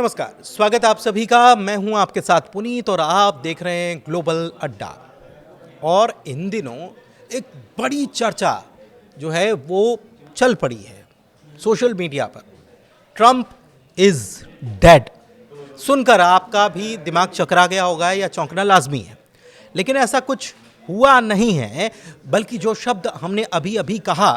नमस्कार, स्वागत है आप सभी का। मैं हूं आपके साथ पुनीत और आप देख रहे हैं ग्लोबल अड्डा। और इन दिनों एक बड़ी चर्चा जो है वो चल पड़ी है सोशल मीडिया पर। Trump is dead. सुनकर आपका भी दिमाग चकरा गया होगा या चौंकना लाजमी है, लेकिन ऐसा कुछ हुआ नहीं है, बल्कि जो शब्द हमने अभी अभी कहा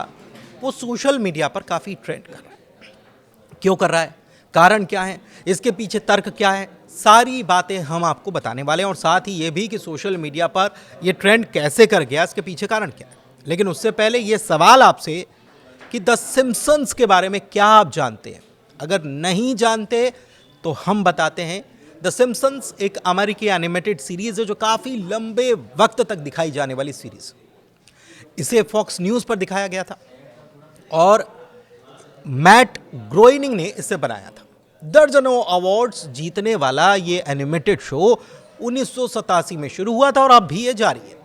वो सोशल मीडिया पर काफ़ी ट्रेंड कर रहा है। क्यों कर रहा है, कारण क्या है, इसके पीछे तर्क क्या है, सारी बातें हम आपको बताने वाले हैं। और साथ ही ये भी कि सोशल मीडिया पर ये ट्रेंड कैसे कर गया, इसके पीछे कारण क्या है। लेकिन उससे पहले ये सवाल आपसे कि द सिम्पसन्स के बारे में क्या आप जानते हैं। अगर नहीं जानते तो हम बताते हैं। द सिम्पसन्स एक अमेरिकी एनिमेटेड सीरीज है जो काफ़ी लंबे वक्त तक दिखाई जाने वाली सीरीज। इसे फॉक्स न्यूज़ पर दिखाया गया था और मैट ग्रोइनिंग ने इसे बनाया था। दर्जनों अवार्ड्स जीतने वाला ये एनिमेटेड शो 1987 में शुरू हुआ था और अब भी ये जारी है।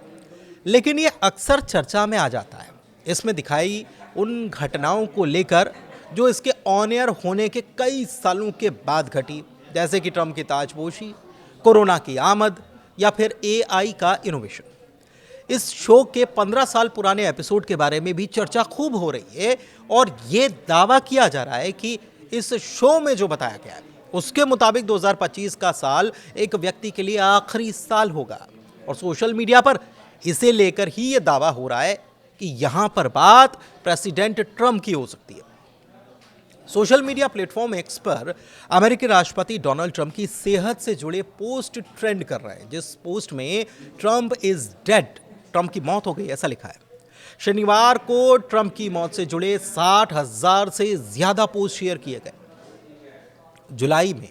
लेकिन ये अक्सर चर्चा में आ जाता है। इसमें दिखाई उन घटनाओं को लेकर जो इसके ऑन एयर होने के कई सालों के बाद घटी, जैसे कि ट्रंप की ताजपोशी, कोरोना की आमद या फिर एआई का इनोवेशन। इस शो के 15 साल पुराने एपिसोड के बारे में भी चर्चा खूब हो रही है और ये दावा किया जा रहा है कि इस शो में जो बताया गया है उसके मुताबिक 2025 का साल एक व्यक्ति के लिए आखिरी साल होगा। और सोशल मीडिया पर इसे लेकर ही ये दावा हो रहा है कि यहां पर बात प्रेसिडेंट ट्रंप की हो सकती है। सोशल मीडिया प्लेटफॉर्म एक्स पर अमेरिकी राष्ट्रपति डोनाल्ड ट्रंप की सेहत से जुड़े पोस्ट ट्रेंड कर रहे हैं, जिस पोस्ट में ट्रंप इज डेड, ट्रंप की मौत हो गई, ऐसा लिखा है। शनिवार को ट्रंप की मौत से जुड़े 60,000 से ज्यादा पोस्ट शेयर किए गए। जुलाई में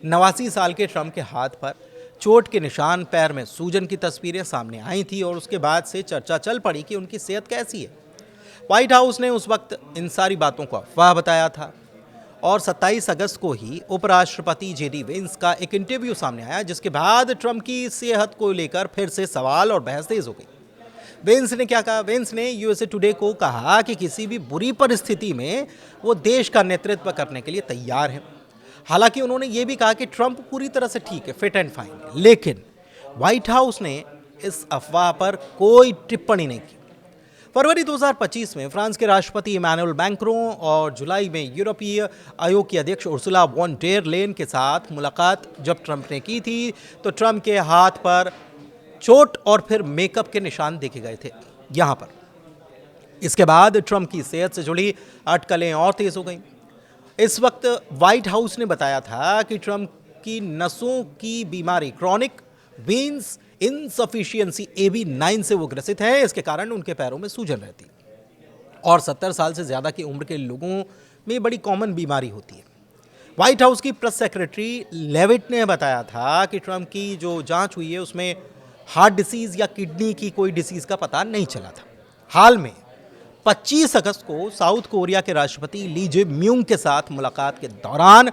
89 साल के ट्रंप के हाथ पर चोट के निशान, पैर में सूजन की तस्वीरें सामने आई थी और उसके बाद से चर्चा चल पड़ी कि उनकी सेहत कैसी है। व्हाइट हाउस ने उस वक्त इन सारी बातों को अफवाह बताया था और 27 अगस्त को ही उपराष्ट्रपति जेडी वेंस का एक इंटरव्यू सामने आया, जिसके बाद ट्रंप की सेहत को लेकर फिर से सवाल और बहस तेज हो गई। वेंस ने क्या कहा? वेंस ने यूएसए टुडे को कहा कि किसी भी बुरी परिस्थिति में वो देश का नेतृत्व करने के लिए तैयार हैं। हालांकि उन्होंने ये भी कहा कि ट्रंप पूरी तरह से ठीक है, फिट एंड फाइन है। लेकिन व्हाइट हाउस ने इस अफवाह पर कोई टिप्पणी नहीं की। फरवरी 2025 में फ्रांस के राष्ट्रपति इमैनुअल मैक्रों और जुलाई में यूरोपीय आयोग की अध्यक्ष उर्सुला वॉन डेर लेन के साथ मुलाकात जब ट्रंप ने की थी तो ट्रंप के हाथ पर चोट और फिर मेकअप के निशान देखे गए थे यहां पर। इसके बाद ट्रंप की सेहत से जुड़ी अटकलें और तेज हो गईं। इस वक्त व्हाइट हाउस ने बताया था कि ट्रंप की नसों की बीमारी क्रॉनिक वेन्स इनसफिशियंसी AB9 से वो ग्रसित है। इसके कारण उनके पैरों में सूजन रहती है और 70 साल से ज़्यादा की उम्र के लोगों में बड़ी कॉमन बीमारी होती है। व्हाइट हाउस की प्रेस सेक्रेटरी लेविट ने बताया था कि ट्रंप की जो जांच हुई है उसमें हार्ट डिसीज़ या किडनी की कोई डिसीज़ का पता नहीं चला था। हाल में 25 अगस्त को साउथ कोरिया के राष्ट्रपति ली जे म्यूंग के साथ मुलाकात के दौरान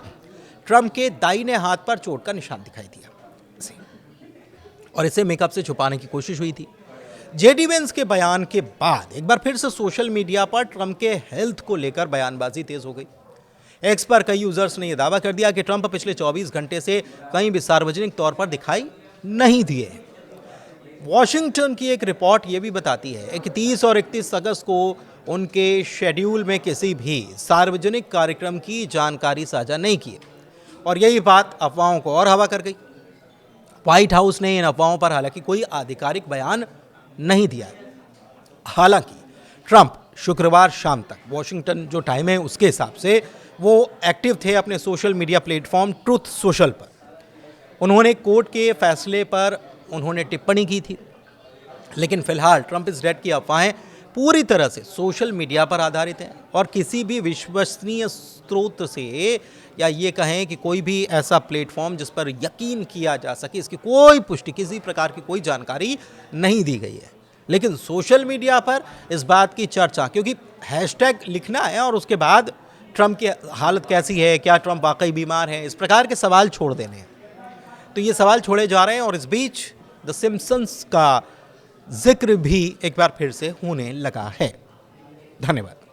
ट्रंप के दाहिने हाथ पर चोट का निशान दिखाई दिया और इसे मेकअप से छुपाने की कोशिश हुई थी। जेडी वेंस के बयान के बाद एक बार फिर से सोशल मीडिया पर ट्रंप के हेल्थ को लेकर बयानबाजी तेज हो गई। एक्स पर कई यूजर्स ने यह दावा कर दिया कि ट्रंप पिछले 24 घंटे से कहीं भी सार्वजनिक तौर पर दिखाई नहीं दिए। वॉशिंगटन की एक रिपोर्ट यह भी बताती है कि 30 और 31 अगस्त को उनके शेड्यूल में किसी भी सार्वजनिक कार्यक्रम की जानकारी साझा नहीं की और यही बात अफवाहों को और हवा कर गई। व्हाइट हाउस ने इन अफवाहों पर हालांकि कोई आधिकारिक बयान नहीं दिया। हालांकि ट्रंप शुक्रवार शाम तक वॉशिंगटन जो टाइम है उसके हिसाब से वो एक्टिव थे अपने social media platform truth social पर। उन्होंने कोर्ट के फैसले पर उन्होंने टिप्पणी की थी। लेकिन फिलहाल ट्रंप इज डेड की अफवाहें पूरी तरह से सोशल मीडिया पर आधारित हैं और किसी भी विश्वसनीय स्रोत से या ये कहें कि कोई भी ऐसा प्लेटफॉर्म जिस पर यकीन किया जा सके, इसकी कोई पुष्टि, किसी प्रकार की कोई जानकारी नहीं दी गई है। लेकिन सोशल मीडिया पर इस बात की चर्चा, क्योंकि हैशटैग लिखना है और उसके बाद ट्रंप की हालत कैसी है, क्या ट्रंप वाकई बीमार है, इस प्रकार के सवाल छोड़ देने हैं। तो ये सवाल छोड़े जा रहे हैं और इस बीच द सिम्पसन्स का जिक्र भी एक बार फिर से होने लगा है। धन्यवाद।